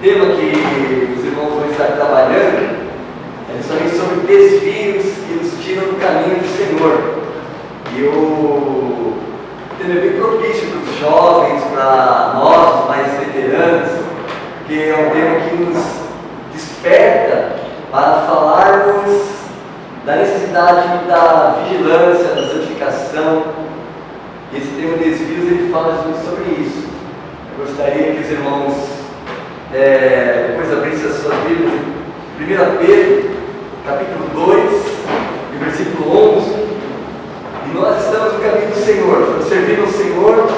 tema que os irmãos vão estar trabalhando é justamente sobre desvios que nos tiram do caminho do Senhor. E o tema é bem propício para os jovens, para nós, os mais veteranos, porque é um tema que nos desperta para falarmos da necessidade da vigilância, da santificação. E esse tema desvios, ele fala sobre isso. Eu gostaria que os irmãos depois abrissem as suas Bíblias em 1 Pedro, capítulo 2, e versículo 11. E nós estamos no caminho do Senhor, servindo ao Senhor,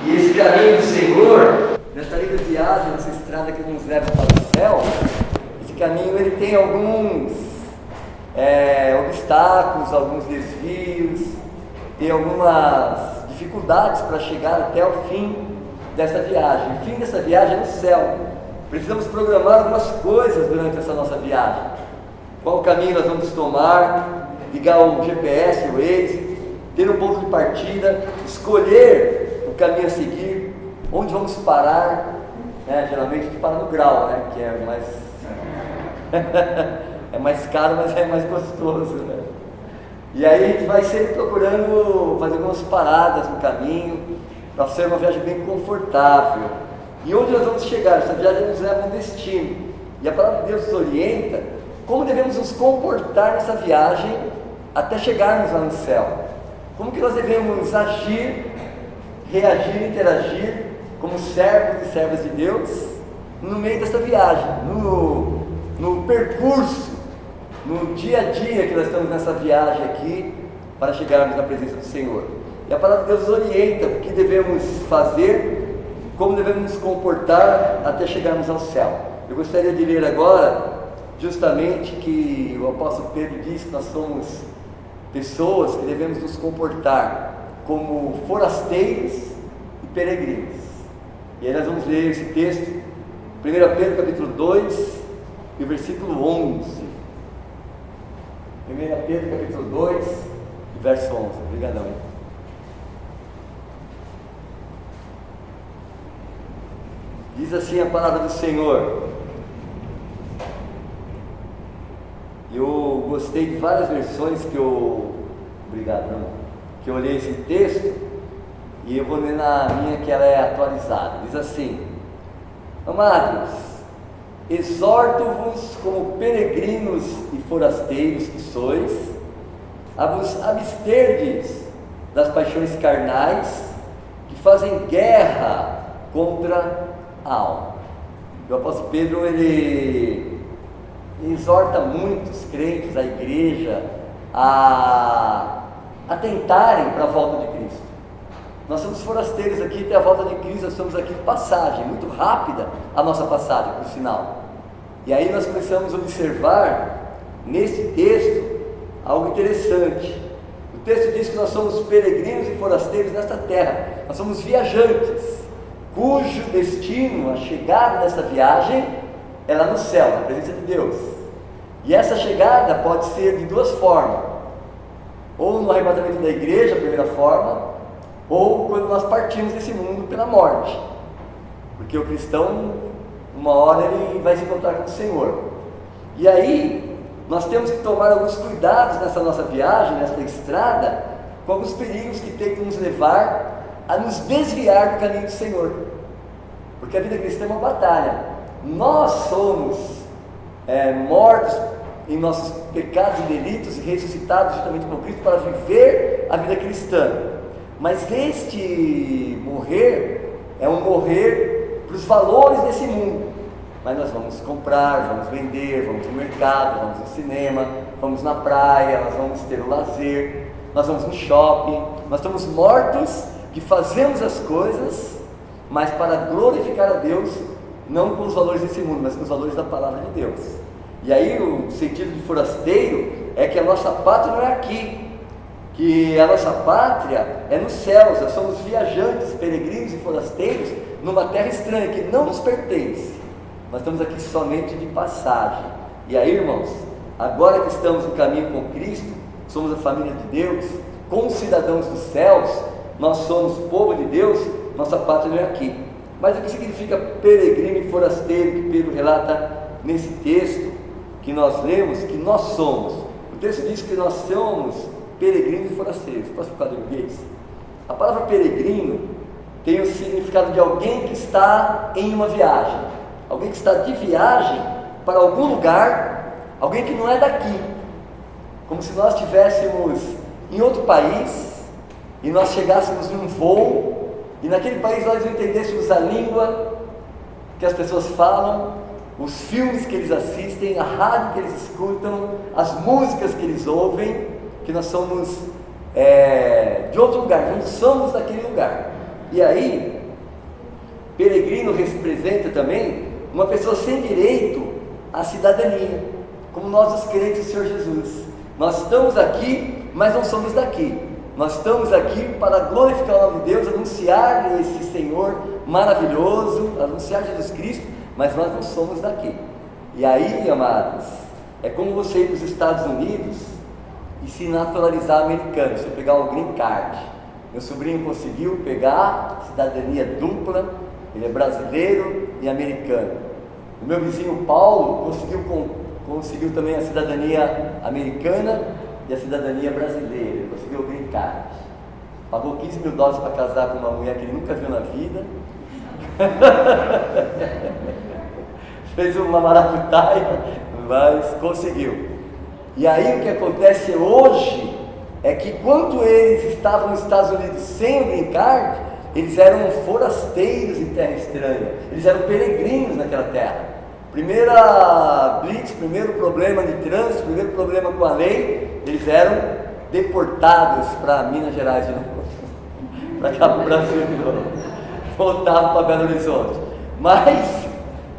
e esse caminho do Senhor, nesta linda viagem, nessa estrada que nos leva para o céu, esse caminho ele tem alguns obstáculos, alguns desvios, tem algumas dificuldades para chegar até o fim dessa viagem. O fim dessa viagem é no céu. Precisamos programar algumas coisas durante essa nossa viagem. Qual caminho nós vamos tomar, ligar o GPS, o Waze, ter um ponto de partida, escolher o caminho a seguir, onde vamos parar. Geralmente a gente para no grau, que é mais é mais caro, mas é mais gostoso, E aí a gente vai sempre procurando fazer algumas paradas no caminho, para ser uma viagem bem confortável. E onde nós vamos chegar? Essa viagem nos leva a um destino. E a palavra de Deus nos orienta como devemos nos comportar nessa viagem até chegarmos lá no céu. Como que nós devemos agir, reagir, interagir como servos e servas de Deus no meio dessa viagem, no percurso, no dia a dia que nós estamos nessa viagem aqui para chegarmos na presença do Senhor. E a palavra de Deus nos orienta o que devemos fazer, como devemos nos comportar até chegarmos ao céu. Eu gostaria de ler agora justamente que o apóstolo Pedro diz que nós somos pessoas que devemos nos comportar como forasteiros e peregrinos. E aí nós vamos ler esse texto, 1 Pedro capítulo 2 e o versículo 11. 1 Pedro capítulo 2 e verso 11. Obrigadão, hein? Diz assim a palavra do Senhor. Eu gostei de várias versões que eu li esse texto, e eu vou ler na minha, que ela é atualizada. Diz assim: Amados, exorto-vos como peregrinos e forasteiros que sois, a vos absterdes das paixões carnais que fazem guerra contra a alma. O apóstolo Pedro ele exorta muitos crentes, a igreja, a tentarem para a volta de Cristo. Nós somos forasteiros aqui até a volta de Cristo, nós estamos aqui de passagem, muito rápida a nossa passagem, por sinal. E aí nós começamos a observar nesse texto algo interessante. O texto diz que nós somos peregrinos e forasteiros nesta terra, nós somos viajantes, cujo destino, a chegada dessa viagem, é lá no céu, na presença de Deus. E essa chegada pode ser de duas formas: ou no arrebatamento da igreja, a primeira forma, ou quando nós partimos desse mundo pela morte, porque o cristão, uma hora ele vai se encontrar com o Senhor. E aí nós temos que tomar alguns cuidados nessa nossa viagem, nessa estrada, com alguns perigos que tem que nos levar a nos desviar do caminho do Senhor, porque a vida cristã é uma batalha. Nós somos mortos em nossos pecados e delitos e ressuscitados juntamente com Cristo para viver a vida cristã. Mas este morrer é um morrer para os valores desse mundo. Mas nós vamos comprar, vamos vender, vamos no mercado, vamos no cinema, vamos na praia, nós vamos ter o lazer, nós vamos no shopping. Nós estamos mortos que fazemos as coisas, mas para glorificar a Deus, não com os valores desse mundo, mas com os valores da palavra de Deus. E aí o sentido de forasteiro é que a nossa pátria não é aqui, que a nossa pátria é nos céus. Nós somos viajantes, peregrinos e forasteiros numa terra estranha que não nos pertence. Nós estamos aqui somente de passagem. E aí, irmãos, agora que estamos no caminho com Cristo, somos a família de Deus, como cidadãos dos céus, nós somos povo de Deus, nossa pátria não é aqui. Mas o que significa peregrino e forasteiro, que Pedro relata nesse texto que nós lemos, que nós somos? O texto diz que nós somos peregrinos e forasteiros. Posso ficar em inglês? A palavra peregrino tem o significado de alguém que está em uma viagem, alguém que está de viagem para algum lugar, alguém que não é daqui, como se nós estivéssemos em outro país e nós chegássemos num voo e naquele país nós não entendêssemos a língua que as pessoas falam, os filmes que eles assistem, a rádio que eles escutam, as músicas que eles ouvem, que nós somos de outro lugar, não somos daquele lugar. E aí, peregrino representa também uma pessoa sem direito à cidadania, como nós os crentes do Senhor Jesus. Nós estamos aqui, mas não somos daqui. Nós estamos aqui para glorificar o nome de Deus, anunciar esse Senhor maravilhoso, anunciar Jesus Cristo, mas nós não somos daqui. E aí, amados, é como você ir para os Estados Unidos e se naturalizar americano, você pegar o green card. Meu sobrinho conseguiu pegar cidadania dupla, ele é brasileiro e americano. O meu vizinho Paulo conseguiu também a cidadania americana e a cidadania brasileira, ele conseguiu o green card. Pagou $15 mil para casar com uma mulher que ele nunca viu na vida. Fez uma maracutaia, mas conseguiu. E aí o que acontece hoje é que quando eles estavam nos Estados Unidos sem o green card, eles eram forasteiros em terra estranha, eles eram peregrinos naquela terra. Primeira blitz, primeiro problema de trânsito, primeiro problema com a lei, eles eram deportados para Minas Gerais de novo, para cá para o Brasil de novo, voltavam para Belo Horizonte. Mas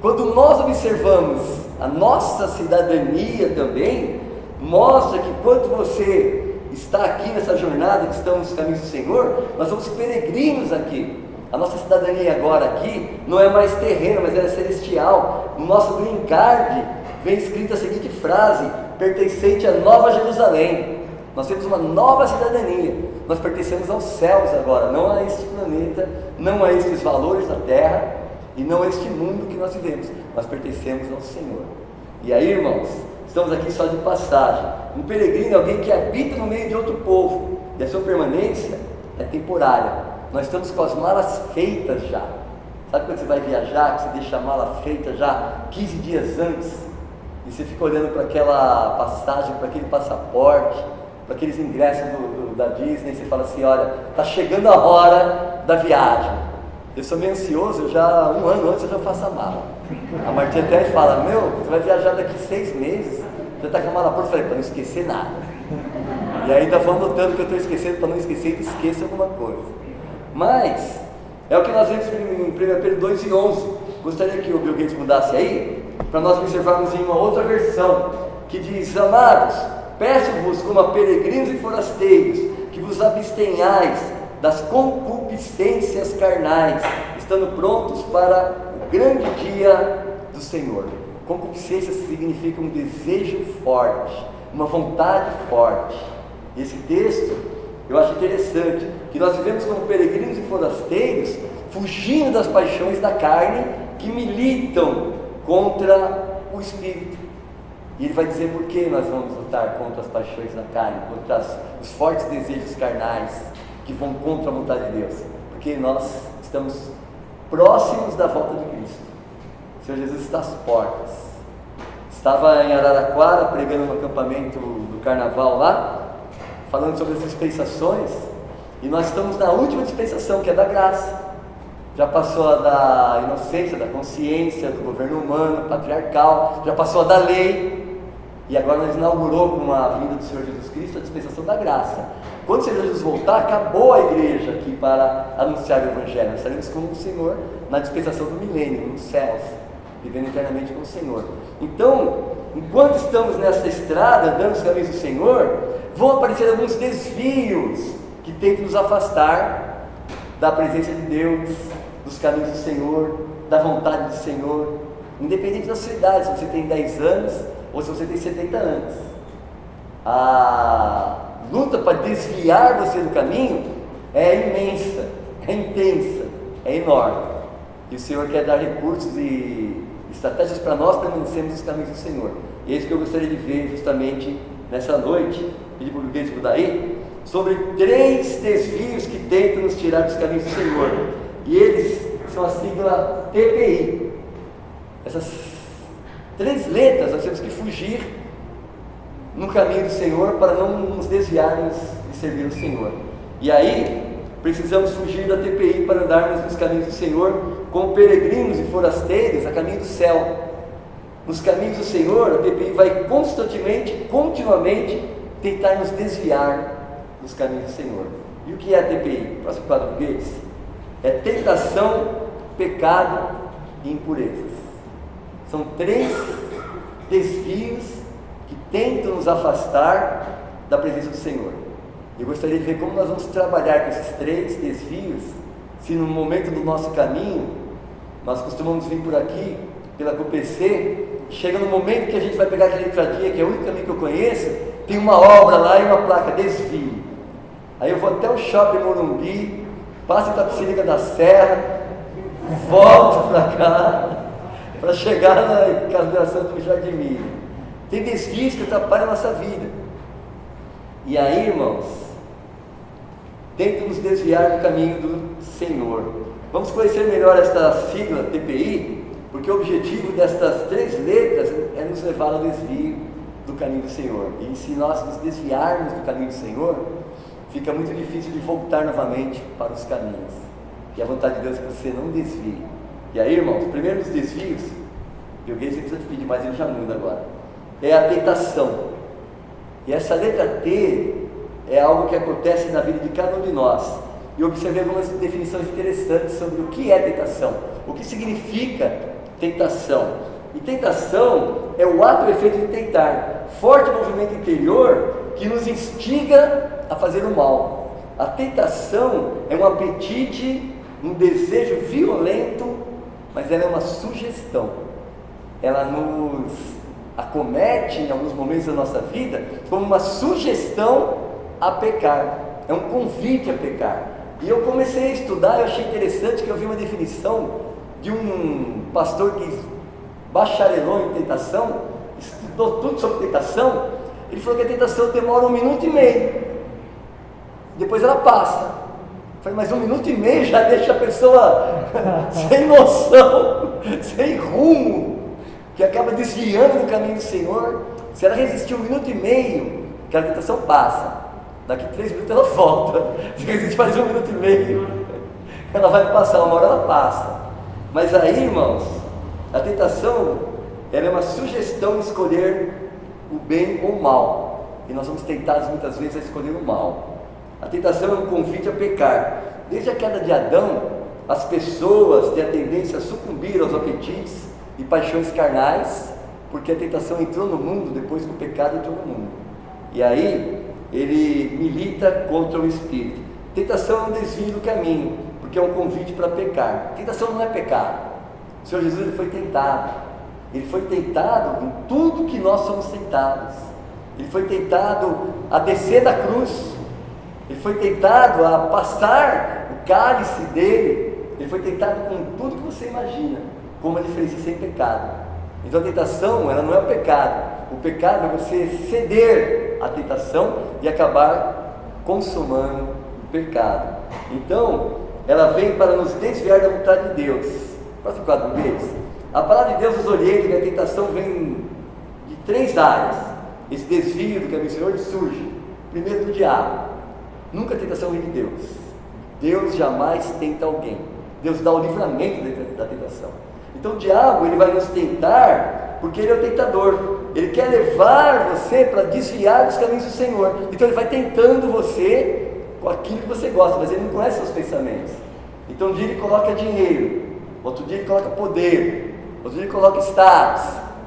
quando nós observamos a nossa cidadania também, mostra que quando você está aqui nessa jornada, que estamos nos caminhos do Senhor, nós somos peregrinos aqui. A nossa cidadania agora aqui não é mais terrena, mas é celestial. No nosso green card vem escrita a seguinte frase: pertencente à Nova Jerusalém. Nós temos uma nova cidadania, nós pertencemos aos céus agora, não a este planeta, não a estes valores da terra e não a este mundo que nós vivemos. Nós pertencemos ao Senhor. E aí, irmãos, estamos aqui só de passagem. Um peregrino é alguém que habita no meio de outro povo, e a sua permanência é temporária. Nós estamos com as malas feitas já. Sabe quando você vai viajar, que você deixa a mala feita já 15 dias antes, e você fica olhando para aquela passagem, para aquele passaporte, para aqueles ingressos da Disney, e você fala assim: olha, está chegando a hora da viagem. Eu sou meio ansioso, um ano antes eu já faço a mala. A Martinha até fala: meu, você vai viajar daqui 6 meses, já está com a mala pronta. Eu falei: para não esquecer nada. E ainda vão notando que eu estou esquecendo, para não esquecer que esqueça alguma coisa. Mas é o que nós vemos em 1 Pedro 2:11. Gostaria que o Bill Gates mudasse aí, para nós observarmos em uma outra versão, que diz: amados, peço-vos como a peregrinos e forasteiros, que vos abstenhais das concupiscências carnais, estando prontos para o grande dia do Senhor. Concupiscência significa um desejo forte, uma vontade forte. Esse texto eu acho interessante, que nós vivemos como peregrinos e forasteiros, fugindo das paixões da carne, que militam contra o Espírito. E ele vai dizer por que nós vamos lutar contra as paixões da carne, contra os fortes desejos carnais, que vão contra a vontade de Deus. Porque nós estamos próximos da volta de Cristo. O Senhor Jesus está às portas. Estava em Araraquara, pregando no acampamento do carnaval lá, falando sobre as dispensações, e nós estamos na última dispensação, que é da graça. Já passou a da inocência, da consciência, do governo humano, patriarcal, já passou a da lei, e agora nós inaugurou com a vinda do Senhor Jesus Cristo a dispensação da graça. Quando o Senhor Jesus voltar, acabou a igreja aqui para anunciar o Evangelho. Nós estaremos com o Senhor na dispensação do milênio, nos céus, vivendo eternamente com o Senhor. Então, enquanto estamos nessa estrada, andando os caminhos do Senhor, vão aparecer alguns desvios que tentam nos afastar da presença de Deus, dos caminhos do Senhor, da vontade do Senhor, independente da sua idade, se você tem 10 anos ou se você tem 70 anos. A luta para desviar você do caminho é imensa, é intensa, é enorme. E o Senhor quer dar recursos e estratégias para nós permanecermos nos caminhos do Senhor. E é isso que eu gostaria de ver justamente nessa noite, pedir para o Burguês Budaí, sobre 3 desvios que tentam nos tirar dos caminhos do Senhor. E eles são a sigla TPI. Essas 3 letras nós temos que fugir no caminho do Senhor para não nos desviarmos de servir o Senhor. E aí, precisamos fugir da TPI para andarmos nos caminhos do Senhor como peregrinos e forasteiros a caminho do céu. Nos caminhos do Senhor, a TPI vai continuamente tentar nos desviar dos caminhos do Senhor. E o que é a TPI? Próximo quadro português. É tentação, pecado e impurezas. São 3 desvios que tentam nos afastar da presença do Senhor. Eu gostaria de ver como nós vamos trabalhar com esses 3 desvios, se no momento do nosso caminho, nós costumamos vir por aqui, pela COPC, chega no momento que a gente vai pegar aquela entradinha, que é o único caminho que eu conheço, tem uma obra lá e uma placa, desvio. Aí eu vou até o Shopping Morumbi, passo em Itapecerica da Serra, volto para cá, para chegar na Casa do Jardim Miriam. Tem desvios que atrapalham a nossa vida. E aí, irmãos, tentam nos desviar do caminho do Senhor. Vamos conhecer melhor esta sigla TPI, porque o objetivo destas 3 letras é nos levar ao desvio do caminho do Senhor. E se nós nos desviarmos do caminho do Senhor, fica muito difícil de voltar novamente para os caminhos. E a vontade de Deus é que você não desvie. E aí, irmãos, o primeiro dos desvios, eu vejo que precisa te pedir, mas ele já muda agora, é a tentação. E essa letra T é algo que acontece na vida de cada um de nós. E eu observei algumas definições interessantes sobre o que é tentação, o que significa tentação. E tentação é o ato ou efeito de tentar, forte movimento interior que nos instiga a fazer o mal. A tentação é um apetite, um desejo violento, mas ela é uma sugestão. Ela nos acomete em alguns momentos da nossa vida como uma sugestão a pecar, é um convite a pecar. E eu comecei a estudar, eu achei interessante que eu vi uma definição de um pastor que bacharelou em tentação, estudou tudo sobre tentação. Ele falou que a tentação demora 1 minuto e meio, depois ela passa. Eu falei, mas 1 minuto e meio já deixa a pessoa sem noção, sem rumo, que acaba desviando do caminho do Senhor. Se ela resistir 1 minuto e meio, aquela tentação passa. Daqui 3 minutos ela volta. Se resistir mais 1 minuto e meio, ela vai passar, uma hora ela passa. Mas aí, irmãos, a tentação, ela é uma sugestão de escolher o bem ou o mal. E nós somos tentados muitas vezes a escolher o mal. A tentação é um convite a pecar. Desde a queda de Adão, as pessoas têm a tendência a sucumbir aos apetites e paixões carnais, porque a tentação entrou no mundo depois que o pecado entrou no mundo. E aí, ele milita contra o Espírito. Tentação é um desvio do caminho, porque é um convite para pecar. Tentação não é pecado. O Senhor Jesus ele foi tentado. Ele foi tentado em tudo que nós somos tentados. Ele foi tentado a descer da cruz. Ele foi tentado a passar o cálice dele. Ele foi tentado com tudo que você imagina, como ele fez isso sem pecado. Então a tentação, ela não é o pecado. O pecado é você ceder à tentação e acabar consumando o pecado. Então, ela vem para nos desviar da vontade de Deus. Próximo quadro deles. A palavra de Deus nos orienta que a tentação vem de 3 áreas. Esse desvio do caminho do Senhor surge primeiro do diabo. Nunca a tentação vem de Deus. Deus jamais tenta alguém. Deus dá o livramento da tentação. Então o diabo ele vai nos tentar porque ele é o tentador. Ele quer levar você para desviar dos caminhos do Senhor. Então ele vai tentando você com aquilo que você gosta, mas ele não conhece seus pensamentos. Então um dia ele coloca dinheiro, outro dia ele coloca poder, outro dia ele coloca status,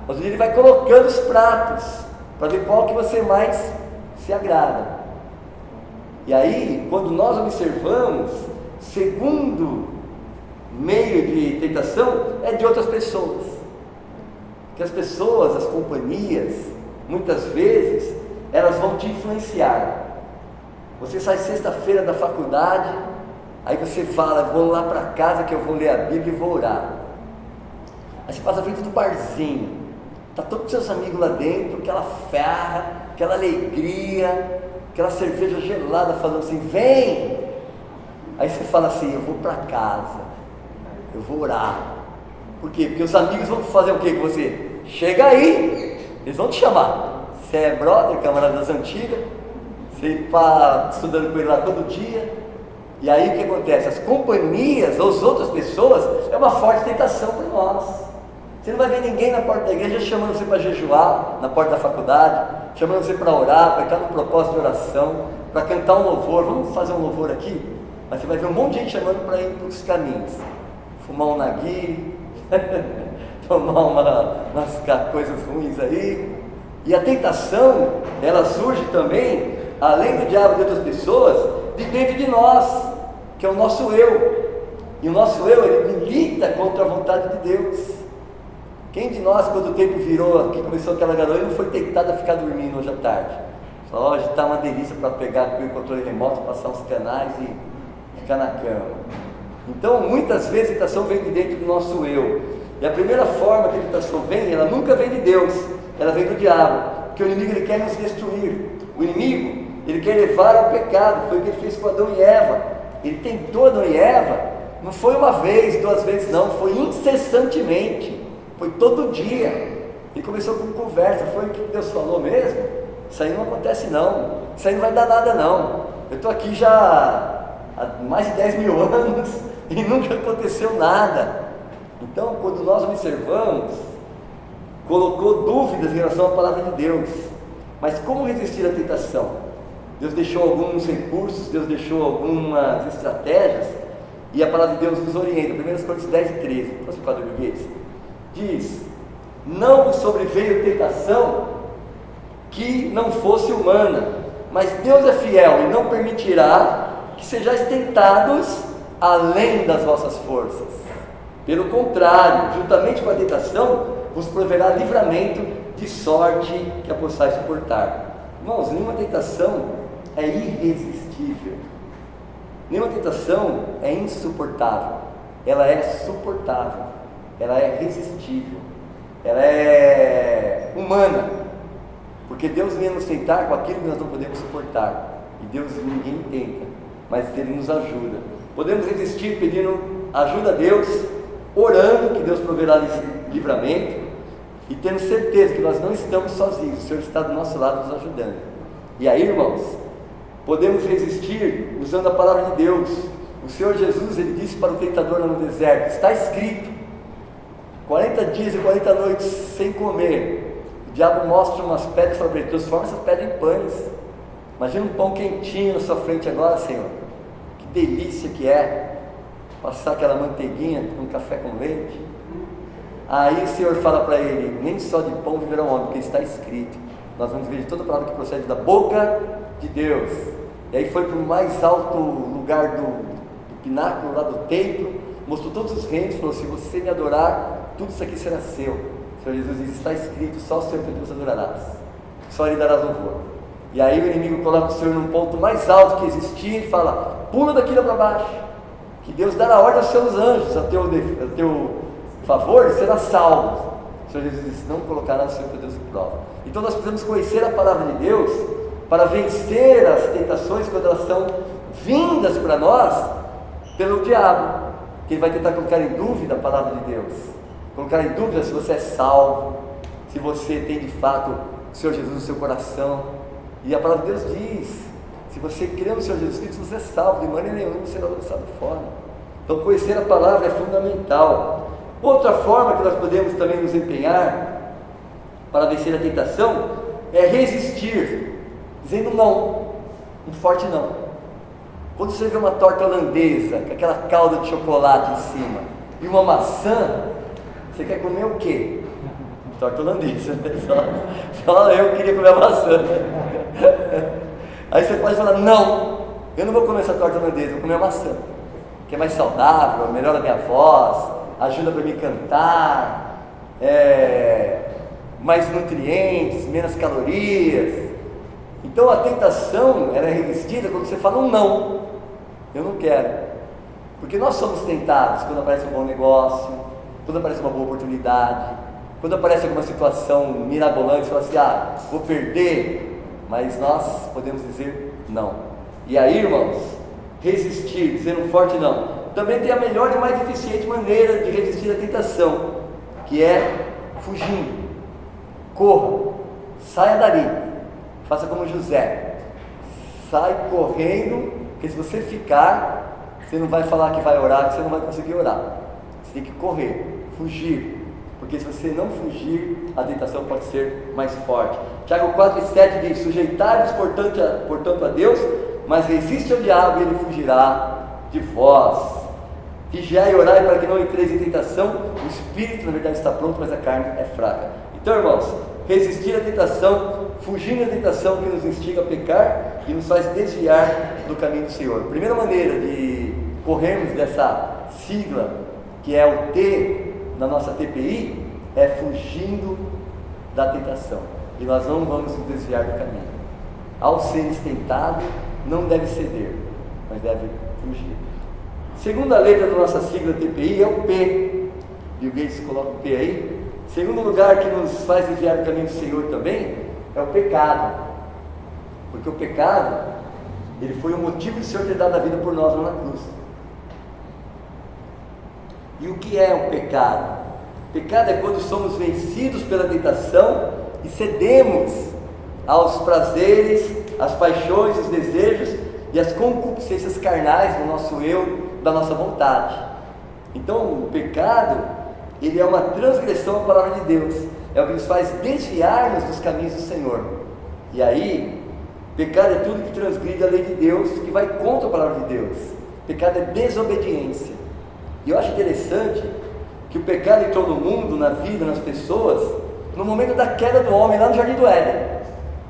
outro dia ele vai colocando os pratos para ver qual que você mais se agrada. E aí, quando nós observamos, segundo meio de tentação é de outras pessoas. Que as pessoas, as companhias, muitas vezes, elas vão te influenciar. Você sai sexta-feira da faculdade, Aí você fala, vou lá para casa que eu vou ler a Bíblia e vou orar. Aí você passa a frente do barzinho, tá todos os seus amigos lá dentro, aquela farra, aquela alegria, aquela cerveja gelada falando assim, vem! Aí você fala assim, eu vou para casa, eu vou orar. Por quê? Porque os amigos vão fazer o que com você? Chega aí, eles vão te chamar. Você é brother, camarada das antigas, você está estudando com ele lá todo dia. E aí o que acontece? As companhias ou as outras pessoas é uma forte tentação para nós. Você não vai ver ninguém na porta da igreja chamando você para jejuar, na porta da faculdade, chamando você para orar, para estar no propósito de oração, para cantar um louvor. Vamos fazer um louvor aqui? Mas você vai ver um monte de gente chamando para ir para os caminhos, fumar um narguilé, tomar umas coisas ruins aí. E a tentação, ela surge também, além do diabo de outras pessoas, de dentro de nós, que é o nosso eu. E o nosso eu, ele milita contra a vontade de Deus. Quem de nós, quando o tempo virou, que começou aquela garoa, não foi tentado a ficar dormindo hoje à tarde? Falou, hoje está uma delícia para pegar o controle remoto, passar uns canais e ficar na cama. Então, muitas vezes a tentação vem de dentro do nosso eu. E a primeira forma que a tentação vem, ela nunca vem de Deus, ela vem do diabo. Porque o inimigo, ele quer nos destruir. O inimigo, ele quer levar ao pecado. Foi o que ele fez com Adão e Eva. Ele tentou Adão e Eva, não foi uma vez, 2 vezes não, foi incessantemente, foi todo dia. Ele começou com conversa, foi o que Deus falou mesmo? Isso aí não acontece não, isso aí não vai dar nada não. Eu estou aqui já há mais de 10 mil anos e nunca aconteceu nada. Então, quando nós observamos, colocou dúvidas em relação à palavra de Deus. Mas como resistir à tentação? Deus deixou alguns recursos, Deus deixou algumas estratégias, e a palavra de Deus nos orienta. 1 Coríntios 10 e 13, posso falar do português? Diz, não vos sobreveio tentação que não fosse humana, mas Deus é fiel e não permitirá que sejais tentados além das vossas forças. Pelo contrário, juntamente com a tentação, vos proverá livramento de sorte que a possais suportar. Irmãos, nenhuma tentação é irresistível, nenhuma tentação é insuportável, ela é suportável, ela é resistível, ela é humana, porque Deus vem nos tentar com aquilo que nós não podemos suportar, e Deus ninguém tenta, mas Ele nos ajuda. Podemos resistir pedindo ajuda a Deus, orando que Deus proverá livramento, e tendo certeza que nós não estamos sozinhos, o Senhor está do nosso lado nos ajudando. E aí, irmãos, podemos resistir usando a palavra de Deus. O Senhor Jesus, Ele disse para o tentador lá no deserto, está escrito, 40 dias e 40 noites sem comer. O diabo mostra umas pedras e fala para ele, transforma essas pedras em pães. Imagina um pão quentinho na sua frente agora, Senhor, que delícia que é, passar aquela manteiguinha com café com leite. Aí o Senhor fala para ele, nem só de pão viverá o homem, porque está escrito. Nós vamos ver de toda a palavra que procede da boca de Deus. E aí foi para o mais alto lugar do pináculo lá do templo, mostrou todos os reinos, falou, se você me adorar, tudo isso aqui será seu. O Senhor Jesus diz, está escrito, só o Senhor teu Deus adorarás, só Ele darás louvor. E aí o inimigo coloca o Senhor num ponto mais alto que existia e fala, pula daqui lá para baixo, que Deus dará ordem aos seus anjos, a teu favor, e será salvo. O Senhor Jesus disse, não colocará o Senhor teu Deus em prova. Então nós precisamos conhecer a palavra de Deus para vencer as tentações quando elas são vindas para nós pelo diabo, que ele vai tentar colocar em dúvida a palavra de Deus, colocar em dúvida se você é salvo, se você tem de fato o Senhor Jesus no seu coração. E a palavra de Deus diz, se você crê no Senhor Jesus Cristo, você é salvo, de maneira nenhuma você será lançado fora. Então conhecer a palavra é fundamental. Outra forma que nós podemos também nos empenhar para vencer a tentação é resistir, dizendo não, um forte não. Quando você vê uma torta holandesa com aquela calda de chocolate em cima e uma maçã, você quer comer o quê? Torta holandesa, né? Só eu queria comer a maçã. Aí você pode falar, não, eu não vou comer essa torta holandesa, vou comer a maçã, que é mais saudável, melhora a minha voz, ajuda para me cantar, mais nutrientes, menos calorias. Então a tentação ela é resistida quando você fala um não, eu não quero. Porque nós somos tentados quando aparece um bom negócio, quando aparece uma boa oportunidade, quando aparece alguma situação mirabolante, você fala assim, vou perder, mas nós podemos dizer não. E aí, irmãos, resistir, dizer um forte não, também tem a melhor e mais eficiente maneira de resistir à tentação, que é fugindo. Corra, saia dali, faça como José, sai correndo, porque se você ficar, você não vai falar que vai orar, que você não vai conseguir orar. Você tem que correr, fugir, porque se você não fugir, a tentação pode ser mais forte. Tiago 4,7 diz, sujeitai-vos portanto a Deus, mas resiste ao diabo e ele fugirá de vós. Vigiai e orai para que não entreis em tentação, o espírito na verdade está pronto, mas a carne é fraca. Então, irmãos, resistir à tentação, fugir da tentação que nos instiga a pecar e nos faz desviar do caminho do Senhor. A primeira maneira de corrermos dessa sigla, que é o T na nossa TPI, é fugindo da tentação. E nós não vamos nos desviar do caminho. Ao ser tentado, não deve ceder, mas deve fugir. Segunda letra da nossa sigla TPI é o P. Bill Gates coloca o P aí. Segundo lugar que nos faz desviar do caminho do Senhor também é o pecado. Porque o pecado, ele foi o motivo do Senhor ter dado a vida por nós lá na cruz. E o que é o pecado? Pecado é quando somos vencidos pela tentação e cedemos aos prazeres, às paixões, os desejos e às concupiscências carnais do nosso eu, da nossa vontade. Então o pecado, ele é uma transgressão à palavra de Deus, é o que nos faz desviar-nos dos caminhos do Senhor. E aí, pecado é tudo que transgride a lei de Deus, que vai contra a palavra de Deus. Pecado é desobediência. E eu acho interessante que o pecado entrou no mundo, na vida, nas pessoas, no momento da queda do homem, lá no Jardim do Éden.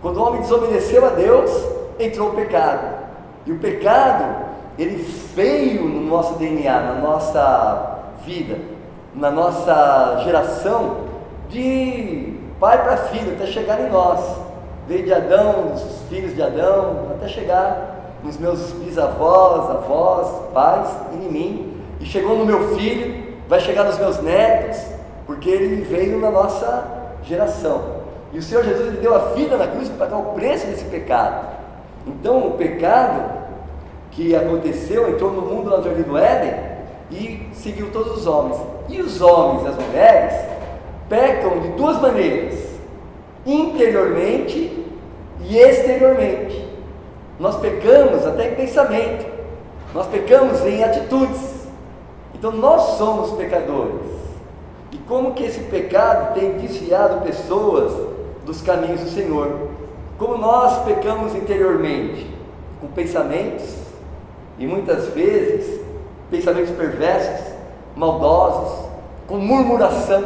Quando o homem desobedeceu a Deus, entrou o pecado. E o pecado, ele veio no nosso DNA, na nossa vida, na nossa geração, de pai para filho, até chegar em nós. Veio de Adão, dos filhos de Adão, até chegar nos meus bisavós, avós, pais e em mim. E chegou no meu filho, vai chegar nos meus netos, porque ele veio na nossa geração. E o Senhor Jesus, ele deu a vida na cruz para pagar o preço desse pecado. Então o pecado que aconteceu, entrou no mundo lá no Jardim do Éden e seguiu todos os homens. E os homens e as mulheres pecam de duas maneiras: interiormente e exteriormente. Nós pecamos até em pensamento, nós pecamos em atitudes. Então nós somos pecadores. E como que esse pecado tem desviado pessoas dos caminhos do Senhor? Como nós pecamos interiormente? Com pensamentos, e muitas vezes pensamentos perversos, maldosos, com murmuração.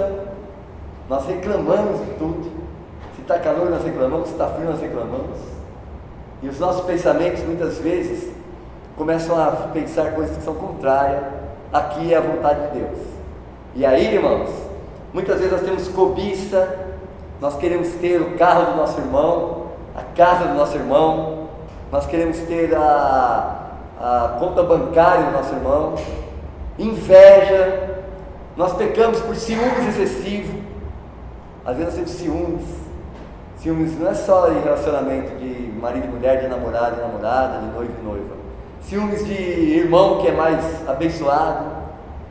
Nós reclamamos de tudo. Se está calor nós reclamamos, se está frio nós reclamamos. E os nossos pensamentos muitas vezes começam a pensar coisas que são contrárias aqui é a vontade de Deus. E aí, irmãos, muitas vezes nós temos cobiça, nós queremos ter o carro do nosso irmão, a casa do nosso irmão, nós queremos ter a conta bancária do nosso irmão, inveja, nós pecamos por ciúmes excessivo. Às vezes nós temos ciúmes. Ciúmes não é só em relacionamento de marido e mulher, de namorado e namorada, de noivo e noiva. Ciúmes de irmão que é mais abençoado,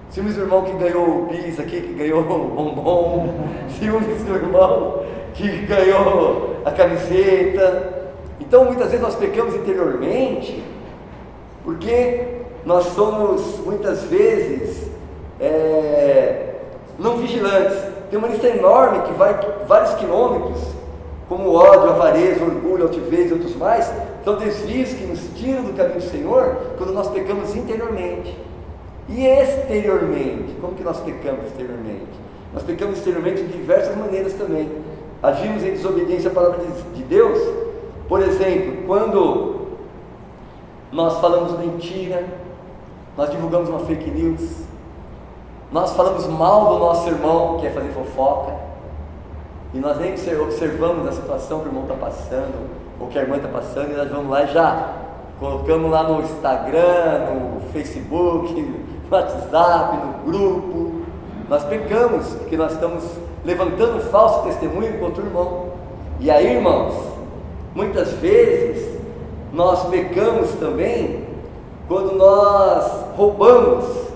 ciúmes do irmão que ganhou o bis aqui, que ganhou o bombom, ciúmes do irmão que ganhou a camiseta. Então muitas vezes nós pecamos interiormente, porque nós somos muitas vezes não vigilantes. Tem uma lista enorme que vai vários quilômetros, como ódio, avareza, orgulho, altivez e outros mais. São desvios que nos tiram do caminho do Senhor quando nós pecamos interiormente. E exteriormente, como que nós pecamos exteriormente? Nós pecamos exteriormente de diversas maneiras também. Agimos em desobediência à palavra de Deus. Por exemplo, quando nós falamos mentira, nós divulgamos uma fake news, nós falamos mal do nosso irmão, que é fazer fofoca, e nós nem observamos a situação que o irmão está passando, ou que a irmã está passando, e nós vamos lá e já colocamos lá no Instagram, no Facebook, no WhatsApp, no grupo. Nós pecamos, porque nós estamos levantando falso testemunho contra o irmão. E aí, irmãos, muitas vezes nós pecamos também quando nós roubamos.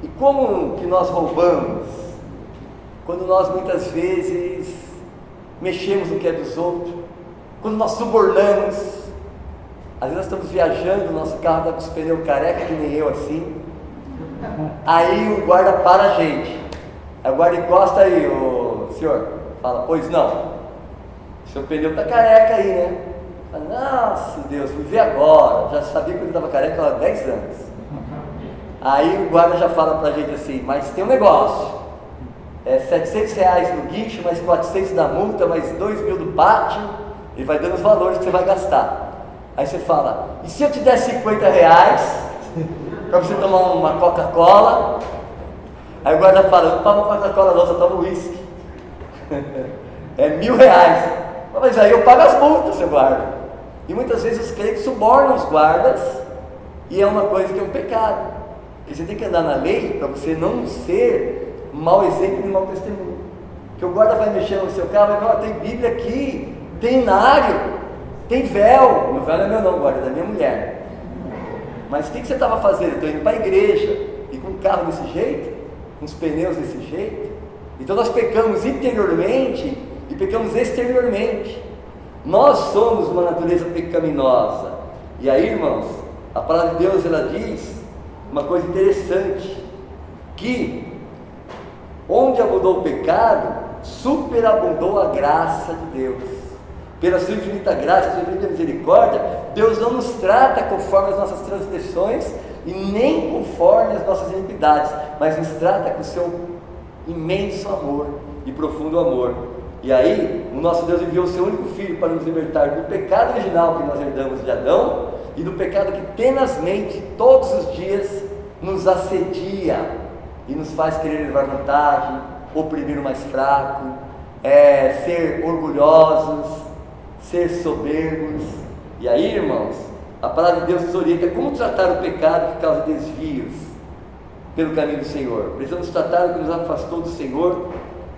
E como que nós roubamos? Quando nós muitas vezes mexemos no que é dos outros, quando nós subornamos. Às vezes nós estamos viajando, nosso carro está com os pneus careca, que nem eu assim. Aí o guarda para a gente. Aí o guarda encosta aí, o senhor, fala, pois não, seu pneu está careca aí, né? Fala, nossa Deus, fui ver agora, já sabia que ele estava careca há 10 anos. Aí o guarda já fala para a gente assim, mas tem um negócio, é R$700 no guincho, mais 400 da multa, mais 2.000 do pátio, ele vai dando os valores que você vai gastar. Aí você fala, e se eu te der R$50 para você tomar uma Coca-Cola? Aí o guarda fala, não toma Coca-Cola não, só toma uísque. É R$1.000. Mas aí eu pago as multas, seu guarda. E muitas vezes os crentes subornam os guardas, e é uma coisa que é um pecado. Porque você tem que andar na lei para você não ser mau exemplo e mau testemunho. Porque o guarda vai mexer no seu carro e vai falar, tem Bíblia aqui, tem inário, tem véu. Meu véu não é meu não, guarda, é da minha mulher. Mas o que você estava fazendo? Estou indo para a igreja, e com um carro desse jeito, com os pneus desse jeito. Então nós pecamos interiormente e pecamos exteriormente. Nós somos uma natureza pecaminosa. E aí, irmãos, a palavra de Deus, ela diz uma coisa interessante, que onde abundou o pecado, superabundou a graça de Deus. Pela sua infinita graça, sua infinita misericórdia, Deus não nos trata conforme as nossas transgressões e nem conforme as nossas iniquidades, mas nos trata com o seu imenso amor e profundo amor. E aí, o nosso Deus enviou o seu único Filho para nos libertar do pecado original que nós herdamos de Adão e do pecado que tenazmente, todos os dias, nos assedia e nos faz querer levar vantagem, oprimir o mais fraco, ser orgulhosos, ser soberbos. E aí, irmãos, a palavra de Deus nos orienta como tratar o pecado que causa desvios pelo caminho do Senhor. Precisamos tratar o que nos afastou do Senhor,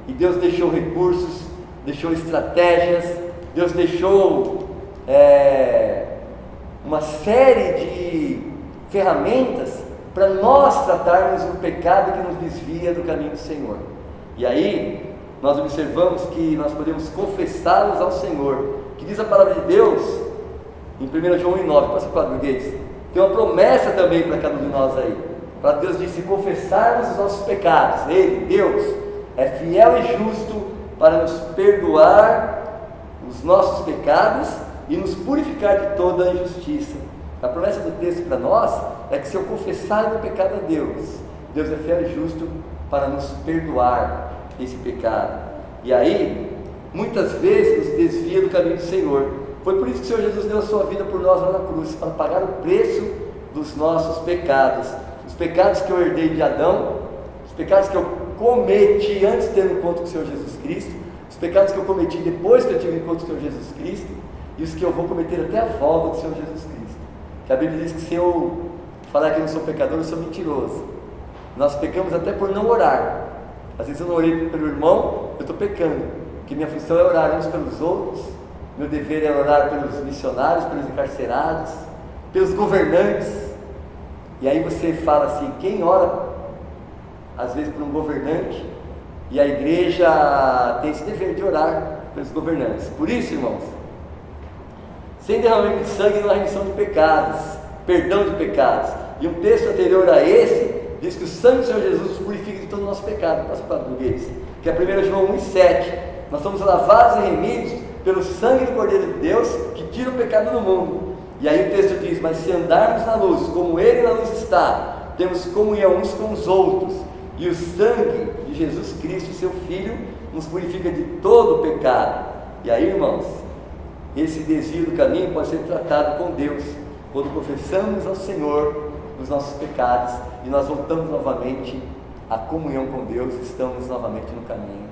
e Deus deixou recursos, deixou estratégias, Deus deixou uma série de ferramentas para nós tratarmos o pecado que nos desvia do caminho do Senhor. E aí nós observamos que nós podemos confessá-los ao Senhor, que diz a palavra de Deus em 1 João 1,9, passa para o português, tem uma promessa também para cada um de nós aí. A palavra de Deus diz, se confessarmos os nossos pecados, Ele, Deus, é fiel e justo para nos perdoar os nossos pecados e nos purificar de toda a injustiça. A promessa do texto para nós é que se eu confessar o meu pecado a Deus, Deus é fiel e justo para nos perdoar esse pecado. E aí, muitas vezes nos desvia do caminho do Senhor. Foi por isso que o Senhor Jesus deu a sua vida por nós lá na cruz, para pagar o preço dos nossos pecados. Os pecados que eu herdei de Adão, os pecados que eu cometi antes de ter um encontro com o Senhor Jesus Cristo, os pecados que eu cometi depois que eu tive um encontro com o Senhor Jesus Cristo, e os que eu vou cometer até a volta do Senhor Jesus Cristo. Que a Bíblia diz que se eu falar que eu não sou pecador, eu sou mentiroso. Nós pecamos até por não orar. Às vezes eu não orei pelo irmão, eu estou pecando, porque minha função é orar uns pelos outros, meu dever é orar pelos missionários, pelos encarcerados, pelos governantes. E aí você fala assim, quem ora às vezes por um governante, e a igreja tem esse dever de orar pelos governantes. Por isso, irmãos, sem derramamento de sangue não há remissão de pecados, perdão de pecados. E um texto anterior a esse diz que o sangue do Senhor Jesus nos purifica de todo o nosso pecado. Passa para o português, que é 1 João 1,7. Nós somos lavados e remidos pelo sangue do Cordeiro de Deus, que tira o pecado do mundo. E aí o texto diz, mas se andarmos na luz, como Ele na luz está, temos comunhão uns com os outros, e o sangue de Jesus Cristo, seu Filho, nos purifica de todo o pecado. E aí, irmãos, esse desvio do caminho pode ser tratado com Deus, quando confessamos ao Senhor os nossos pecados, e nós voltamos novamente à comunhão com Deus, estamos novamente no caminho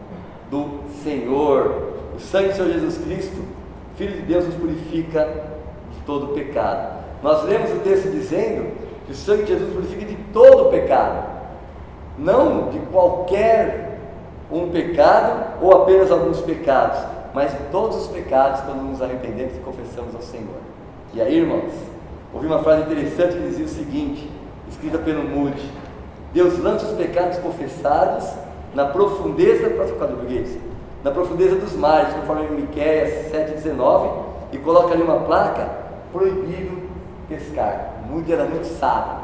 do Senhor. O sangue do Senhor Jesus Cristo, Filho de Deus, nos purifica de todo o pecado. Nós lemos o texto dizendo que o sangue de Jesus purifica de todo o pecado, não de qualquer um pecado ou apenas alguns pecados, mas de todos os pecados quando nos arrependemos e confessamos ao Senhor. E aí, irmãos, ouvi uma frase interessante que dizia o seguinte, escrita pelo Moody: Deus lança os pecados confessados na profundeza, para ficar do português, na profundeza dos mares, conforme Miqueias 7,19, e coloca ali uma placa: proibido pescar. Moody era muito sábio.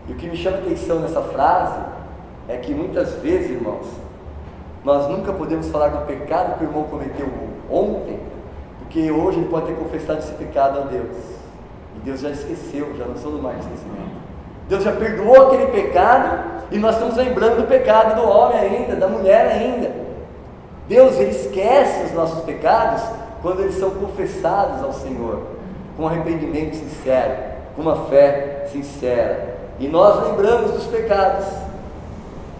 E o que me chama a atenção nessa frase é que muitas vezes, irmãos, nós nunca podemos falar do pecado que o irmão cometeu ontem, porque hoje ele pode ter confessado esse pecado a Deus, e Deus já esqueceu, já lançou no mar de esquecimento. Deus já perdoou aquele pecado, e nós estamos lembrando do pecado do homem ainda, da mulher ainda. Deus, Ele esquece os nossos pecados quando eles são confessados ao Senhor, com arrependimento sincero, com uma fé sincera. E nós lembramos dos pecados,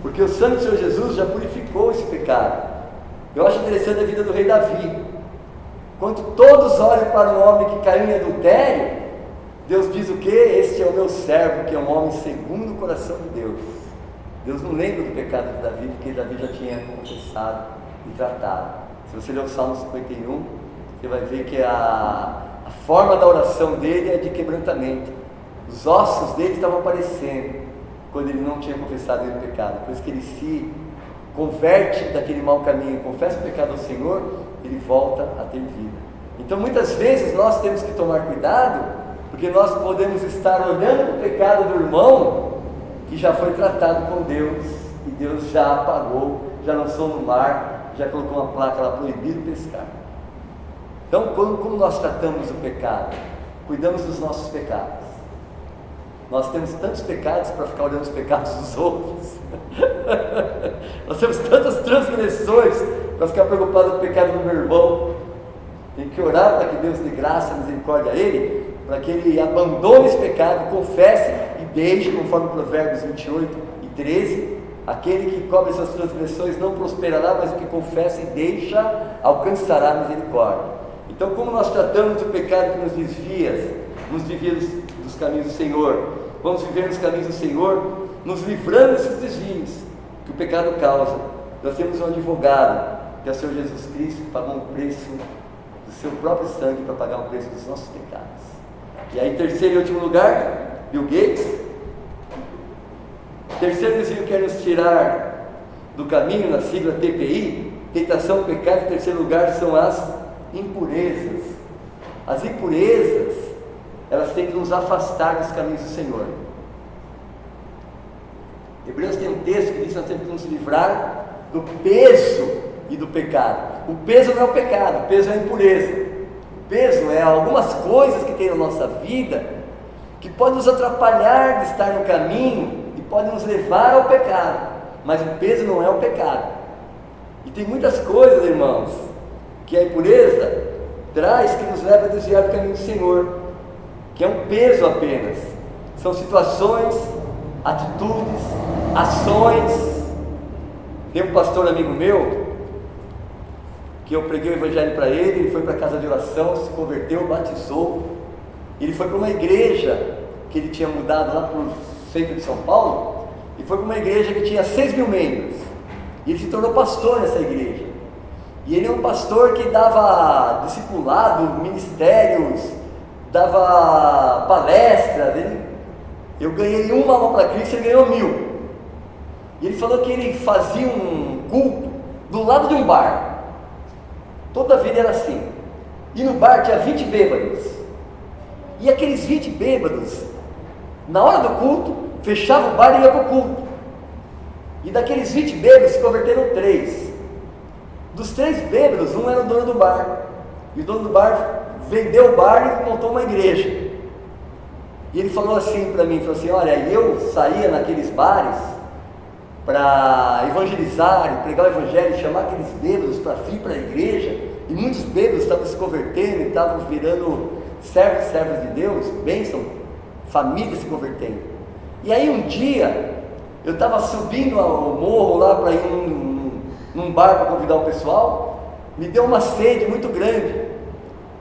porque o sangue do Senhor Jesus já purificou esse pecado. Eu acho interessante a vida do rei Davi. Quando todos olham para um homem que caiu em adultério, Deus diz o que? Este é o meu servo, que é um homem segundo o coração de Deus. Deus não lembra do pecado de Davi, porque Davi já tinha confessado e tratado. Se você ler o Salmo 51, você vai ver que a forma da oração dele é de quebrantamento. Os ossos dele estavam aparecendo quando ele não tinha confessado o pecado. Depois que ele se converte daquele mau caminho, confessa o pecado ao Senhor, ele volta a ter vida. Então muitas vezes nós temos que tomar cuidado, porque nós podemos estar olhando para o pecado do irmão que já foi tratado com Deus, e Deus já apagou, já lançou no mar, já colocou uma placa lá: proibido pescar. Então, como nós tratamos o pecado? Cuidamos dos nossos pecados. Nós temos tantos pecados para ficar olhando os pecados dos outros. Nós temos tantas transgressões para ficar preocupado com o pecado do meu irmão. Tem que orar para que Deus dê graça e misericórdia a ele, para que ele abandone esse pecado, confesse e deixe, conforme Provérbios 28 e 13, aquele que cobre suas transgressões não prosperará, mas o que confessa e deixa alcançará a misericórdia. Então, como nós tratamos o pecado que nos desvia dos caminhos do Senhor? Vamos viver nos caminhos do Senhor, nos livrando desses desvios que o pecado causa. Nós temos um advogado, que é o Senhor Jesus Cristo, que pagou um preço do seu próprio sangue para pagar o preço dos nossos pecados. E aí, terceiro e último lugar, Bill Gates. Terceiro desvio que quer nos tirar do caminho, na sigla TPI, tentação, pecado. Em terceiro lugar são as impurezas. As impurezas, elas têm que nos afastar dos caminhos do Senhor. Hebreus tem um texto que diz que nós temos que nos livrar do peso e do pecado. O peso não é o pecado, o peso é a impureza. O peso é algumas coisas que tem na nossa vida que podem nos atrapalhar de estar no caminho e podem nos levar ao pecado, mas o peso não é o pecado. E tem muitas coisas, irmãos, que a impureza traz, que nos leva a desviar do caminho do Senhor, que é um peso apenas. São situações, atitudes, ações. Tem um pastor amigo meu, que eu preguei o evangelho para ele, ele foi para a casa de oração, se converteu, batizou. Ele foi para uma igreja que ele tinha mudado lá para o centro de São Paulo, e foi para uma igreja que tinha 6.000 membros, e ele se tornou pastor nessa igreja. E ele é um pastor que dava discipulado, ministérios, dava palestras. Eu ganhei uma alma para Cristo, ele ganhou 1.000. E ele falou que ele fazia um culto do lado de um bar. Toda a vida era assim. E no bar tinha 20 bêbados. E aqueles 20 bêbados, na hora do culto, fechava o bar e ia para o culto. E daqueles 20 bêbados se converteram 3. Dos 3 bêbados, um era o dono do bar. E o dono do bar vendeu o bar e montou uma igreja. E ele falou assim para mim, falou assim: olha, eu saía naqueles bares para evangelizar e pregar o evangelho, chamar aqueles bêbados para vir para a igreja, e muitos bêbados estavam se convertendo e estavam virando servos e servas de Deus, bênção, famílias se convertendo. E aí um dia, eu estava subindo ao morro lá para ir num bar para convidar o pessoal, me deu uma sede muito grande,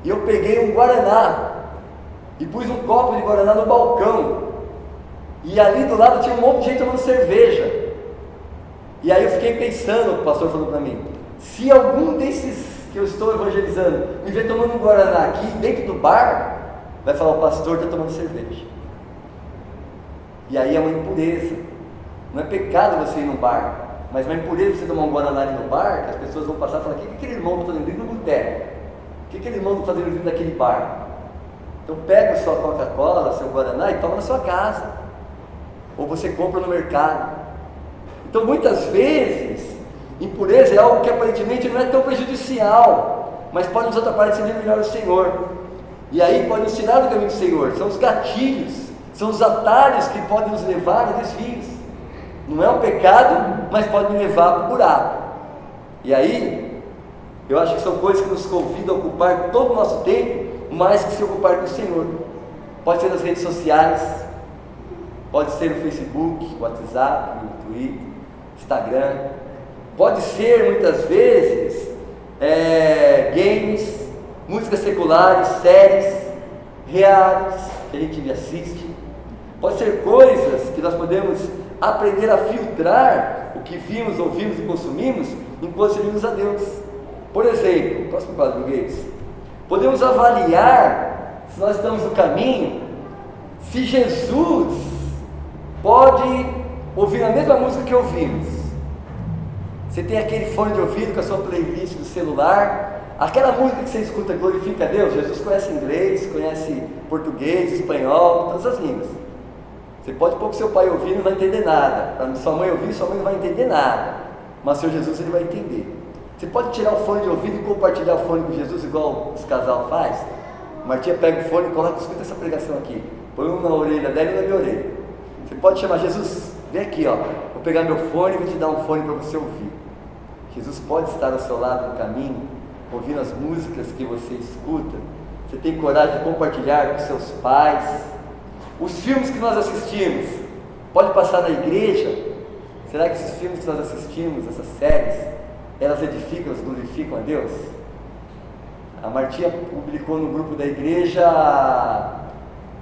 e eu peguei um guaraná, e pus um copo de guaraná no balcão, e ali do lado tinha um monte de gente tomando cerveja. E aí eu fiquei pensando, o pastor falou para mim, se algum desses que eu estou evangelizando me ver tomando um guaraná aqui dentro do bar, vai falar, o pastor está tomando cerveja. E aí é uma impureza. Não é pecado você ir no bar, mas é uma impureza você tomar um guaraná ali no bar, que as pessoas vão passar e falar, o que aquele irmão está fazendo dentro do boteco? O que aquele irmão está fazendo dentro daquele bar? Então pega a sua Coca-Cola, seu guaraná e toma na sua casa, ou você compra no mercado. Então muitas vezes impureza é algo que aparentemente não é tão prejudicial, mas pode nos atrapalhar de servir melhor o Senhor, e aí pode nos tirar do caminho do Senhor. São os gatilhos, são os atalhos que podem nos levar a desvios. Não é um pecado, mas pode me levar para o buraco. E aí eu acho que são coisas que nos convidam a ocupar todo o nosso tempo, mais que se ocupar com o Senhor. Pode ser nas redes sociais, pode ser no Facebook, WhatsApp, no Twitter, Instagram, pode ser muitas vezes games, músicas seculares, séries, reais que a gente assiste. Pode ser coisas que nós podemos aprender a filtrar o que vimos, ouvimos e consumimos enquanto servimos a Deus. Por exemplo, próximo quadro, Gates, podemos avaliar se nós estamos no caminho, se Jesus pode ouvir a mesma música que ouvimos. Você tem aquele fone de ouvido com a sua playlist do celular, aquela música que você escuta glorifica a Deus. Jesus conhece inglês, conhece português, espanhol, todas as línguas. Você pode pôr para o seu pai ouvir e não vai entender nada, para sua mãe ouvir, sua mãe não vai entender nada, mas o seu Jesus ele vai entender. Você pode tirar o fone de ouvido e compartilhar o fone com Jesus, igual os casal faz. Martinha pega o fone e coloca, escuta essa pregação aqui, põe um na orelha dela e um na minha orelha. Você pode chamar Jesus, vem aqui, ó, vou pegar meu fone e vou te dar um fone para você ouvir. Jesus pode estar ao seu lado no caminho, ouvindo as músicas que você escuta. Você tem coragem de compartilhar com seus pais. Os filmes que nós assistimos, pode passar na igreja? Será que esses filmes que nós assistimos, essas séries, elas edificam, elas glorificam a Deus? A Martinha publicou no grupo da igreja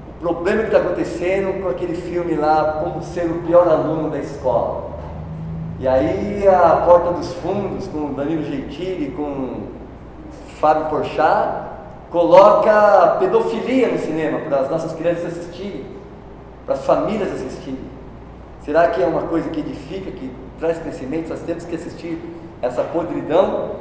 o problema que está acontecendo com aquele filme lá, como ser o pior aluno da escola. E aí a Porta dos Fundos, com Danilo Gentili, com Fábio Porchat, coloca pedofilia no cinema para as nossas crianças assistirem, para as famílias assistirem. Será que é uma coisa que edifica, que traz crescimento? Nós temos que assistir essa podridão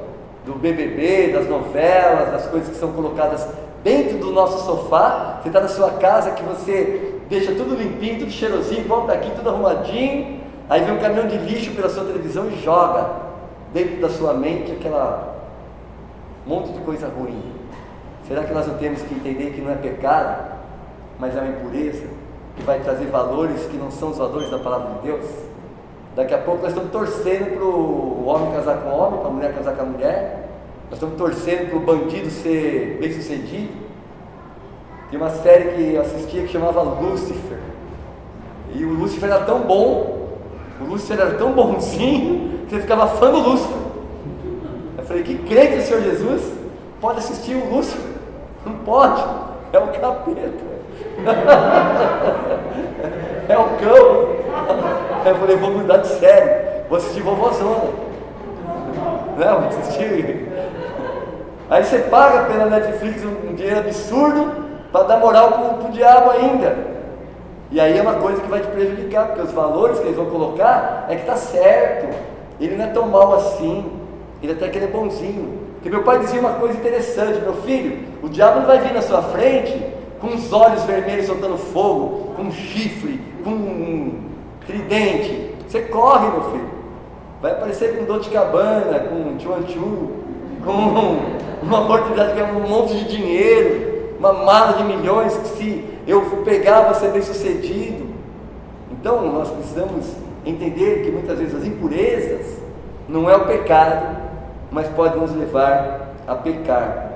do BBB, das novelas, das coisas que são colocadas dentro do nosso sofá. Você está na sua casa, que você deixa tudo limpinho, tudo cheirosinho, volta aqui, tudo arrumadinho, aí vem um caminhão de lixo pela sua televisão e joga dentro da sua mente aquela monte de coisa ruim. Será que nós não temos que entender que não é pecado, mas é uma impureza que vai trazer valores que não são os valores da palavra de Deus? Daqui a pouco nós estamos torcendo para o homem casar com o homem, para a mulher casar com a mulher. Nós estamos torcendo para o bandido ser bem sucedido. Tem uma série que eu assistia que chamava Lúcifer, e o Lúcifer era tão bom, o Lúcifer era tão bonzinho, que você ficava fã do Lúcifer. Eu falei, que crente do Senhor Jesus pode assistir o Lúcifer? Não pode, é o capeta. É o cão. Eu falei, vou mudar de série, vou assistir Vovozona. Não, vou assistir. Aí você paga pela Netflix um dinheiro absurdo para dar moral pro diabo ainda. E aí é uma coisa que vai te prejudicar, porque os valores que eles vão colocar é que tá certo, ele não é tão mal assim, ele até que ele é bonzinho. Porque meu pai dizia uma coisa interessante, meu filho, o diabo não vai vir na sua frente com os olhos vermelhos soltando fogo, com um chifre, com um tridente. Você corre, meu filho. Vai aparecer com dor de cabana, com tchuanchu, com uma oportunidade que é um monte de dinheiro, uma mala de milhões, que se eu pegar vou ser bem sucedido. Então nós precisamos entender que muitas vezes as impurezas não é o pecado, mas pode nos levar a pecar.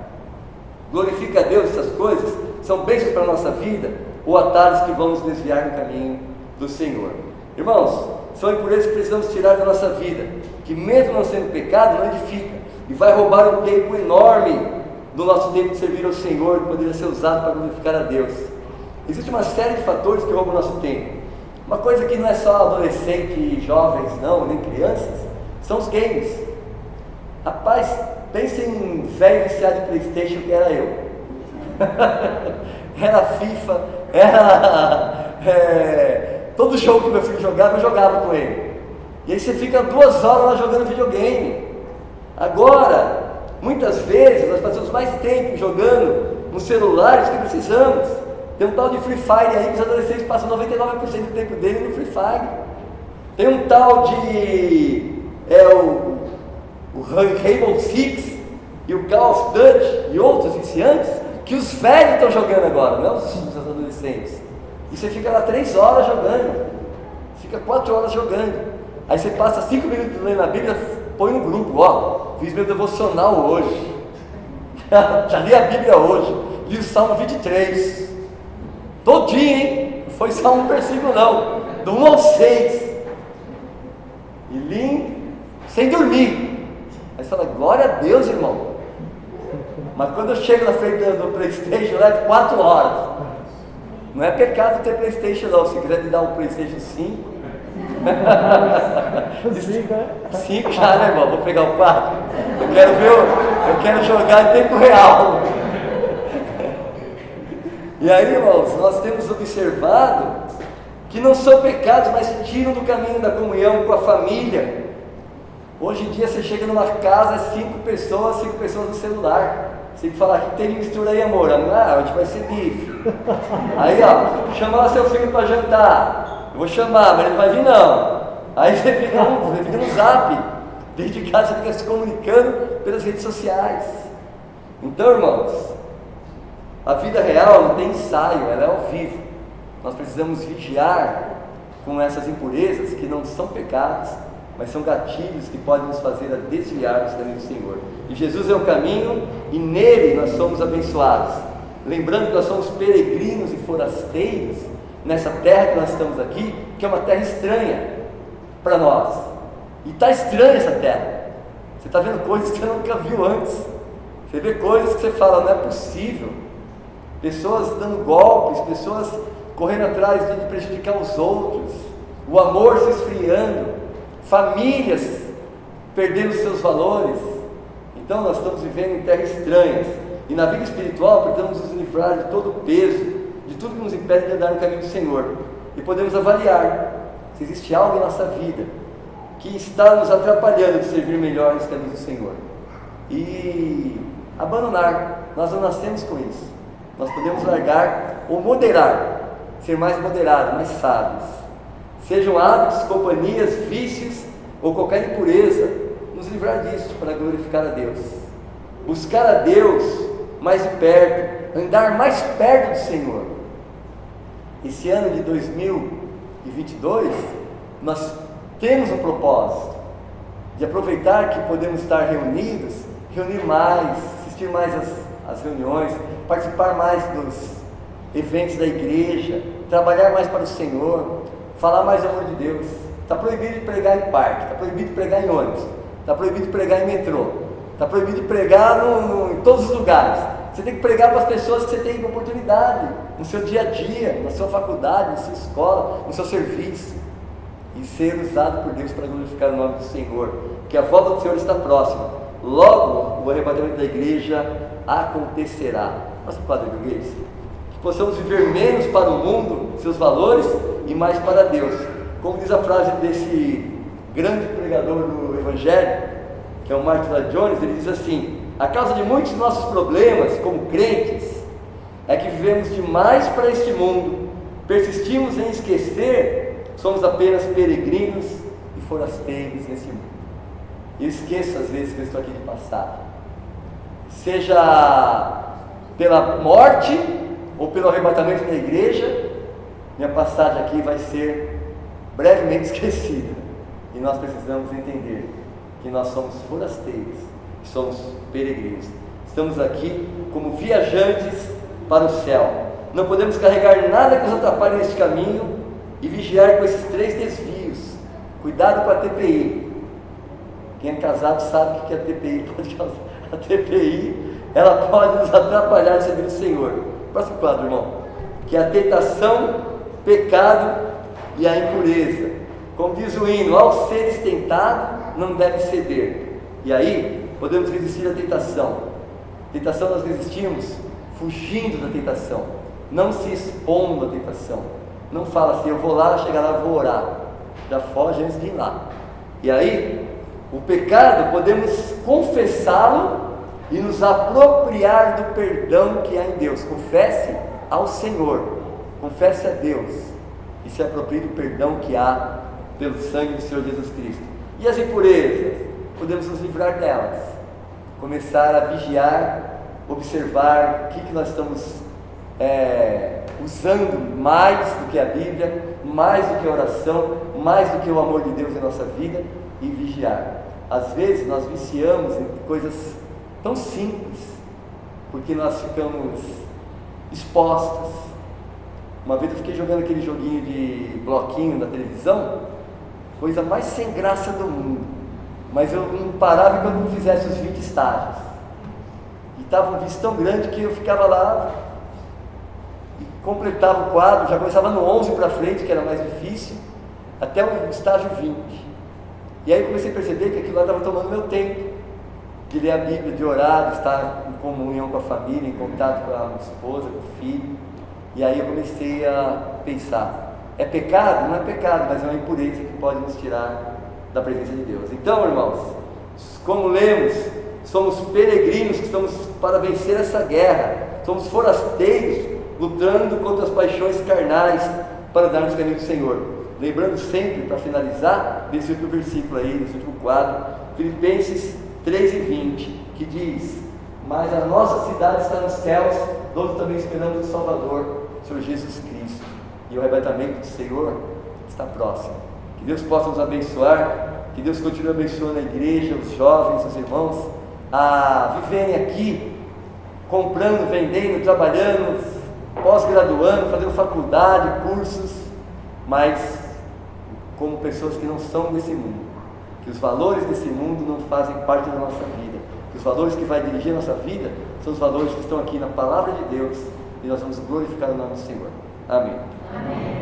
Glorifica a Deus, essas coisas são bênçãos para a nossa vida, ou atalhos que vão nos desviar no caminho do Senhor. Irmãos, são impurezas que precisamos tirar da nossa vida, que mesmo não sendo pecado, não edifica, e vai roubar um tempo enorme do nosso tempo de servir ao Senhor, que poderia ser usado para glorificar a Deus. Existe uma série de fatores que roubam o nosso tempo. Uma coisa que não é só adolescente e jovens, não, nem crianças, são os games. Rapaz, pense em um velho viciado em PlayStation que era eu. Era FIFA, era todo jogo que meu filho jogava, eu jogava com ele. E aí você fica 2 horas lá jogando videogame. Agora, muitas vezes nós passamos mais tempo jogando nos celulares que precisamos. Tem um tal de Free Fire aí que os adolescentes passam 99% do tempo dele no Free Fire. Tem um tal de o Rainbow Six e o Call of Duty e outros viciantes que os velhos estão jogando agora, não os adolescentes. E você fica lá 3 horas jogando, fica 4 horas jogando. Aí você passa 5 minutos lendo a Bíblia, põe no grupo, ó, fiz meu devocional hoje, já li a Bíblia hoje, li o Salmo 23, todinho, hein? Não foi só um versículo não, do 1 ao 6, e li sem dormir. Aí você fala, glória a Deus, irmão. Mas quando eu chego na frente do PlayStation, eu levo 4 horas. Não é pecado ter PlayStation não, se quiser me dar um PlayStation 5. 5 já, né, irmão? Vou pegar o 4. Eu quero jogar em tempo real. E aí, irmãos, nós temos observado que não são pecados, mas tiram do caminho da comunhão com a família. Hoje em dia você chega numa casa, 5 pessoas no celular. Você tem que falar, que tem mistura aí, amor? Ah, hoje vai ser bife. Aí, ó, chama lá seu filho para jantar. Eu vou chamar, mas ele não vai vir não. Aí você fica no zap. Desde casa você fica se comunicando pelas redes sociais. Então, irmãos, a vida real não tem ensaio, ela é ao vivo. Nós precisamos vigiar com essas impurezas que não são pecados, mas são gatilhos que podem nos fazer a desviar dos caminhos do Senhor. E Jesus é o caminho, e nele nós somos abençoados. Lembrando que nós somos peregrinos e forasteiros nessa terra que nós estamos aqui, que é uma terra estranha para nós. E está estranha essa terra. Você está vendo coisas que você nunca viu antes. Você vê coisas que você fala, não é possível. Pessoas dando golpes, pessoas correndo atrás de prejudicar os outros, o amor se esfriando, famílias perdendo seus valores. Então nós estamos vivendo em terras estranhas, e na vida espiritual precisamos nos livrar de todo o peso, de tudo que nos impede de andar no caminho do Senhor, e podemos avaliar se existe algo em nossa vida que está nos atrapalhando de servir melhor nos caminhos do Senhor, e abandonar. Nós não nascemos com isso. Nós podemos largar ou moderar, ser mais moderados, mais sábios. Sejam hábitos, companhias, vícios ou qualquer impureza, nos livrar disso para glorificar a Deus. Buscar a Deus mais de perto, andar mais perto do Senhor. Esse ano de 2022, nós temos um propósito de aproveitar que podemos estar reunidos, reunir mais, assistir mais as reuniões, participar mais dos eventos da igreja, trabalhar mais para o Senhor, falar mais do amor de Deus. Está proibido de pregar em parque, está proibido de pregar em ônibus, está proibido de pregar em metrô, está proibido de pregar em todos os lugares. Você tem que pregar para as pessoas que você tem oportunidade, no seu dia a dia, na sua faculdade, na sua escola, no seu serviço, e ser usado por Deus para glorificar o nome do Senhor, que a volta do Senhor está próxima. Logo o arrebatamento da igreja acontecerá. Nosso Padre Burguês, que possamos viver menos para o mundo, seus valores, e mais para Deus. Como diz a frase desse grande pregador do Evangelho, que é o Martin Lloyd Jones, ele diz assim: a causa de muitos de nossos problemas como crentes é que vivemos demais para este mundo, persistimos em esquecer, somos apenas peregrinos e forasteiros nesse mundo. E eu esqueço às vezes que eu estou aqui de passagem, seja pela morte ou pelo arrebatamento da igreja. Minha passagem aqui vai ser brevemente esquecida, e nós precisamos entender que nós somos forasteiros, que somos peregrinos. Estamos aqui como viajantes para o céu. Não podemos carregar nada que nos atrapalhe neste caminho e vigiar com esses 3 desvios. Cuidado com a TPI. Quem é casado sabe que a TPI pode causar. A TPI, ela pode nos atrapalhar de servir o Senhor. Próximo quadro, irmão. Que é a tentação, pecado e a impureza. Como diz o hino, ao seres tentado, não deve ceder. E aí, podemos resistir à tentação. Tentação nós resistimos fugindo da tentação, não se expondo à tentação. Não fala assim, eu vou lá, chegar lá, vou orar. Já foge antes de ir lá. E aí, o pecado, podemos confessá-lo e nos apropriar do perdão que há em Deus. Confesse ao Senhor, confesse a Deus e se aproprie do perdão que há pelo sangue do Senhor Jesus Cristo. E as impurezas, podemos nos livrar delas, começar a vigiar, observar o que nós estamos usando mais do que a Bíblia, mais do que a oração, mais do que o amor de Deus em nossa vida, e vigiar. Às vezes nós viciamos em coisas tão simples, porque nós ficamos expostos. Uma vez eu fiquei jogando aquele joguinho de bloquinho na televisão, coisa mais sem graça do mundo, mas eu não parava enquanto não fizesse os 20 estágios, e estava um vício tão grande que eu ficava lá e completava o quadro, já começava no 11 para frente, que era mais difícil, até o estágio 20, e aí eu comecei a perceber que aquilo lá estava tomando meu tempo, de ler a Bíblia, de orar, de estar em comunhão com a família, em contato com a esposa, com o filho. E aí eu comecei a pensar, é pecado? Não é pecado, mas é uma impureza que pode nos tirar da presença de Deus. Então, irmãos, como lemos, somos peregrinos que estamos para vencer essa guerra, somos forasteiros lutando contra as paixões carnais para darmos o caminho do Senhor. Lembrando sempre, para finalizar, desse último versículo aí, desse último quadro, Filipenses 3:20, que diz: mas a nossa cidade está nos céus, onde também esperamos o Salvador, o Senhor Jesus Cristo, e o arrebatamento do Senhor está próximo. Que Deus possa nos abençoar, que Deus continue abençoando a igreja, os jovens, os irmãos, a viverem aqui, comprando, vendendo, trabalhando, pós-graduando, fazendo faculdade, cursos, mas como pessoas que não são desse mundo, que os valores desse mundo não fazem parte da nossa vida, que os valores que vai dirigir a nossa vida são os valores que estão aqui na palavra de Deus, e nós vamos glorificar o nome do Senhor. Amém. Amém.